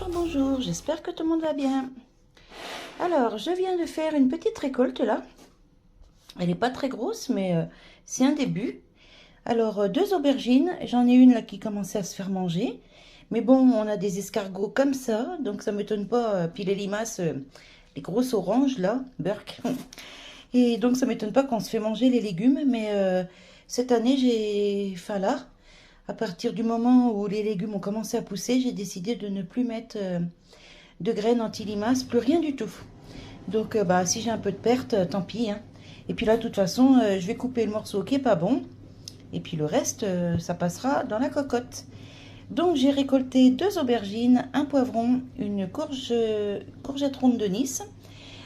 Bonjour, bonjour, j'espère que tout le monde va bien. Alors, je viens de faire une petite récolte là. Elle n'est pas très grosse, mais c'est un début. Alors, deux aubergines, j'en ai une là qui commençait à se faire manger. Mais bon, on a des escargots comme ça, donc ça ne m'étonne pas. Puis les limaces, les grosses oranges là, Burk. Et donc ça ne m'étonne pas qu'on se fait manger les légumes, mais cette année, enfin là, à partir du moment où les légumes ont commencé à pousser, j'ai décidé de ne plus mettre de graines anti-limaces, plus rien du tout. Donc bah, si j'ai un peu de perte, tant pis, hein. Et puis là, de toute façon, je vais couper le morceau qui est pas bon. Et puis le reste, ça passera dans la cocotte. Donc j'ai récolté deux aubergines, un poivron, une courgette ronde de Nice,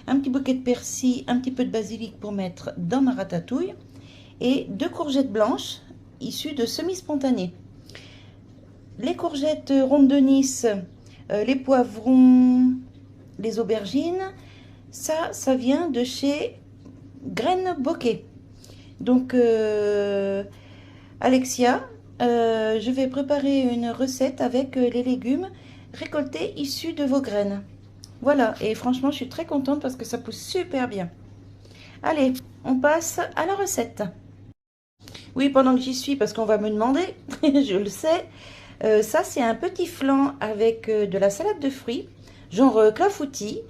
un petit bouquet de persil, un petit peu de basilic pour mettre dans ma ratatouille, et deux courgettes blanches issues de semis spontanés. Les courgettes rondes de Nice, les poivrons, les aubergines, ça vient de chez Graines Bokeh. Donc, Alexia, je vais préparer une recette avec les légumes récoltés issus de vos graines. Voilà, et franchement, je suis très contente parce que ça pousse super bien. Allez, on passe à la recette. Oui, pendant que j'y suis, parce qu'on va me demander, je le sais, ça c'est un petit flan avec de la salade de fruits, genre clafoutis,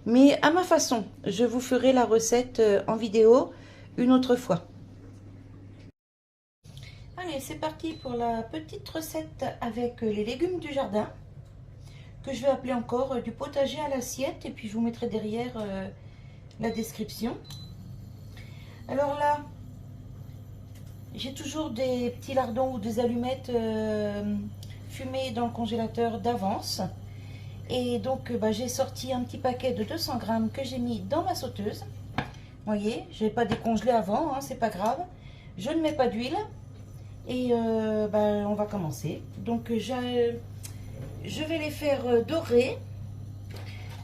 mais à ma façon. Je vous ferai la recette en vidéo une autre fois. Allez, c'est parti pour la petite recette avec les légumes du jardin, que je vais appeler encore du potager à l'assiette, et puis je vous mettrai derrière la description. Alors là, j'ai toujours des petits lardons ou des allumettes fumées dans le congélateur d'avance. Et donc, j'ai sorti un petit paquet de 200 grammes que j'ai mis dans ma sauteuse. Vous voyez, je n'ai pas décongelé avant, hein, c'est pas grave. Je ne mets pas d'huile. Et on va commencer. Donc, je vais les faire dorer.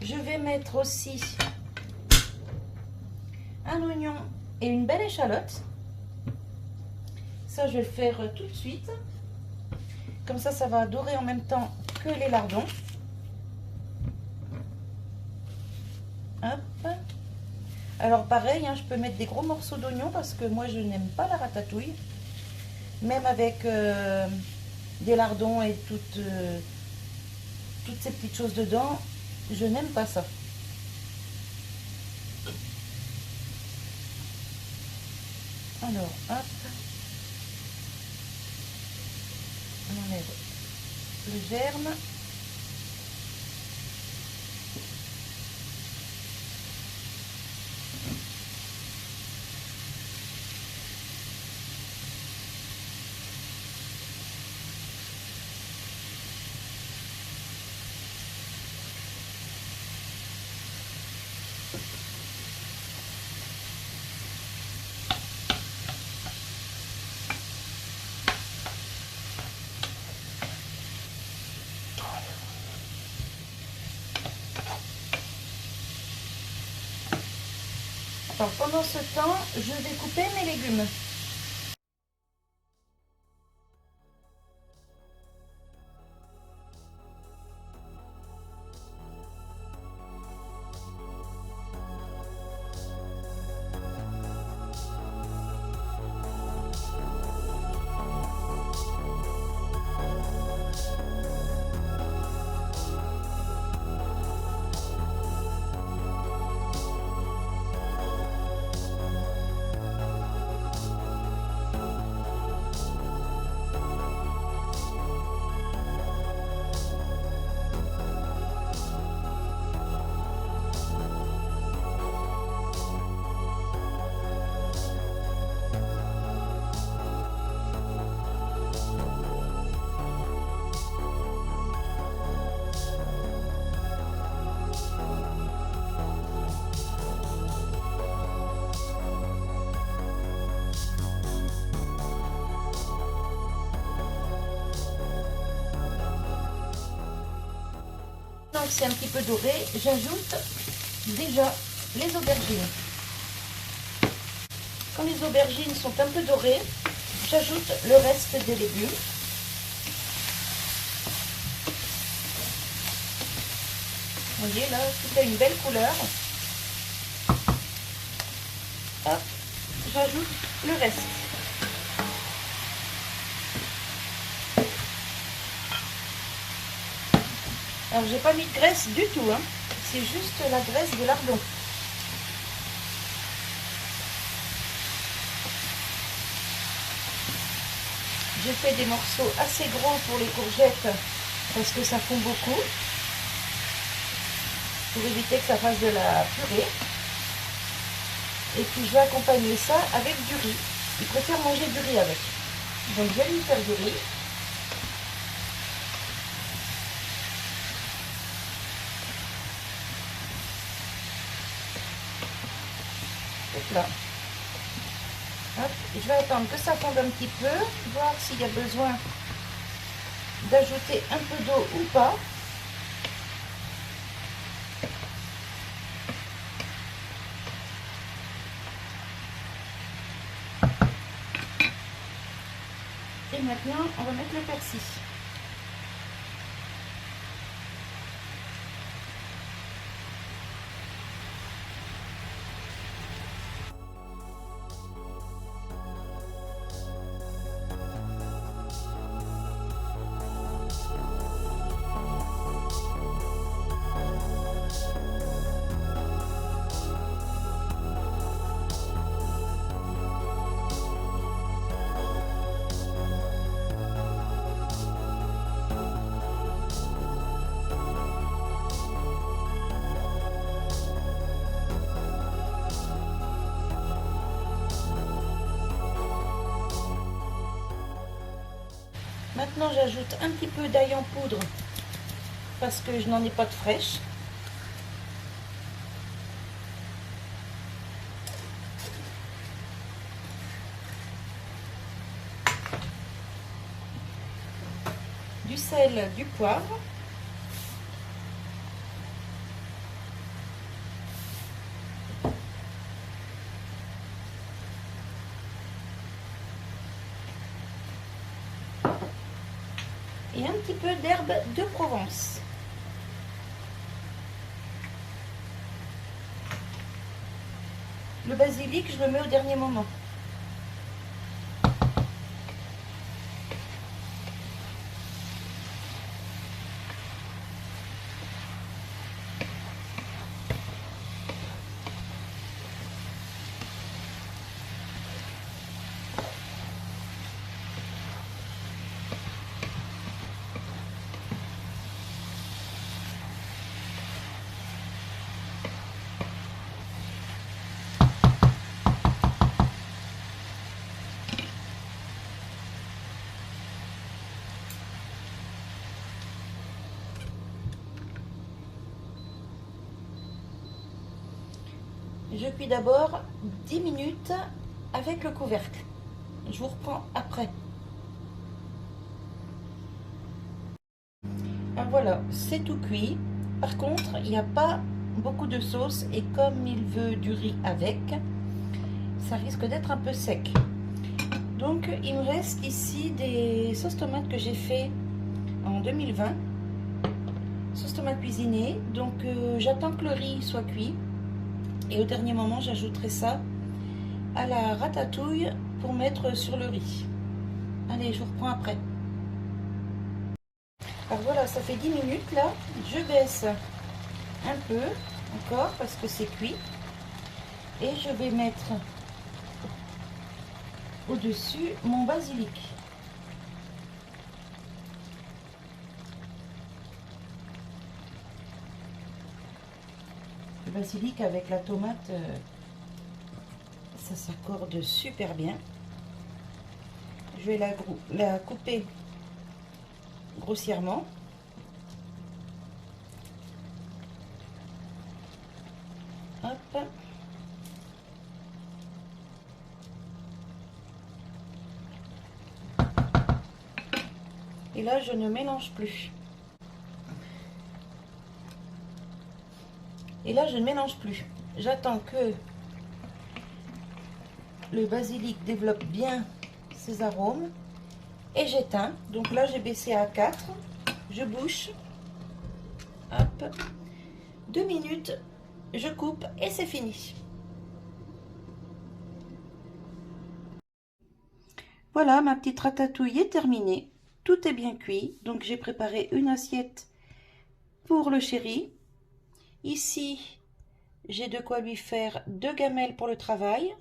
Je vais mettre aussi un oignon et une belle échalote. Ça, je vais le faire tout de suite. Comme ça, ça va dorer en même temps que les lardons. Hop. Alors pareil, hein, je peux mettre des gros morceaux d'oignon parce que moi, je n'aime pas la ratatouille. Même avec des lardons et toutes ces petites choses dedans, je n'aime pas ça. Alors, hop. On enlève le germe. Alors pendant ce temps, je vais couper mes légumes. Donc c'est un petit peu doré, j'ajoute déjà les aubergines. Quand les aubergines sont un peu dorées, j'ajoute le reste des légumes. Vous voyez là, tout a une belle couleur. Hop, j'ajoute le reste. Alors j'ai pas mis de graisse du tout, hein. C'est juste la graisse de lardon. J'ai fait des morceaux assez gros pour les courgettes parce que ça fond beaucoup, pour éviter que ça fasse de la purée. Et puis je vais accompagner ça avec du riz. Il préfère manger du riz avec. Donc je vais lui faire du riz. Hop là. Hop. Je vais attendre que ça fonde un petit peu, voir s'il y a besoin d'ajouter un peu d'eau ou pas. Et maintenant, on va mettre le persil. Maintenant, j'ajoute un petit peu d'ail en poudre parce que je n'en ai pas de fraîche. Du sel, du poivre. Et un petit peu d'herbe de Provence. Le basilic, je le mets au dernier moment. Je cuis d'abord 10 minutes avec le couvercle. Je vous reprends après. Alors voilà, c'est tout cuit. Par contre, il n'y a pas beaucoup de sauce et comme il veut du riz avec, ça risque d'être un peu sec. Donc, il me reste ici des sauces tomates que j'ai fait en 2020. Sauce tomate cuisinée. Donc, j'attends que le riz soit cuit. Et au dernier moment, j'ajouterai ça à la ratatouille pour mettre sur le riz. Allez, je vous reprends après. Alors voilà, ça fait 10 minutes là. Je baisse un peu encore parce que c'est cuit. Et je vais mettre au-dessus mon basilic. Le basilic avec la tomate, ça s'accorde super bien. Je vais la couper grossièrement. Hop. Et là, je ne mélange plus. Et là, je ne mélange plus. J'attends que le basilic développe bien ses arômes. Et j'éteins. Donc là, j'ai baissé à 4. Je bouche. Hop. 2 minutes, je coupe et c'est fini. Voilà, ma petite ratatouille est terminée. Tout est bien cuit. Donc j'ai préparé une assiette pour le chéri. Ici, j'ai de quoi lui faire 2 gamelles pour le travail.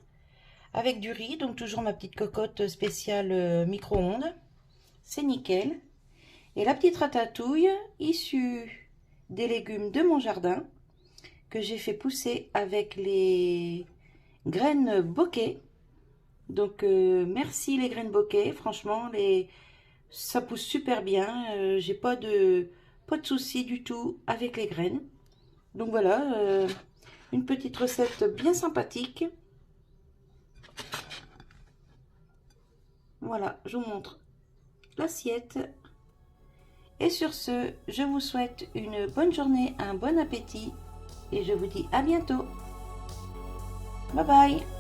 Avec du riz, donc toujours ma petite cocotte spéciale micro-ondes. C'est nickel. Et la petite ratatouille, issue des légumes de mon jardin, que j'ai fait pousser avec les graines bokeh. Donc merci les graines bokeh, franchement ça pousse super bien, j'ai pas de soucis du tout avec les graines. Donc voilà, une petite recette bien sympathique. Voilà, je vous montre l'assiette. Et sur ce, je vous souhaite une bonne journée, un bon appétit et je vous dis à bientôt. Bye bye.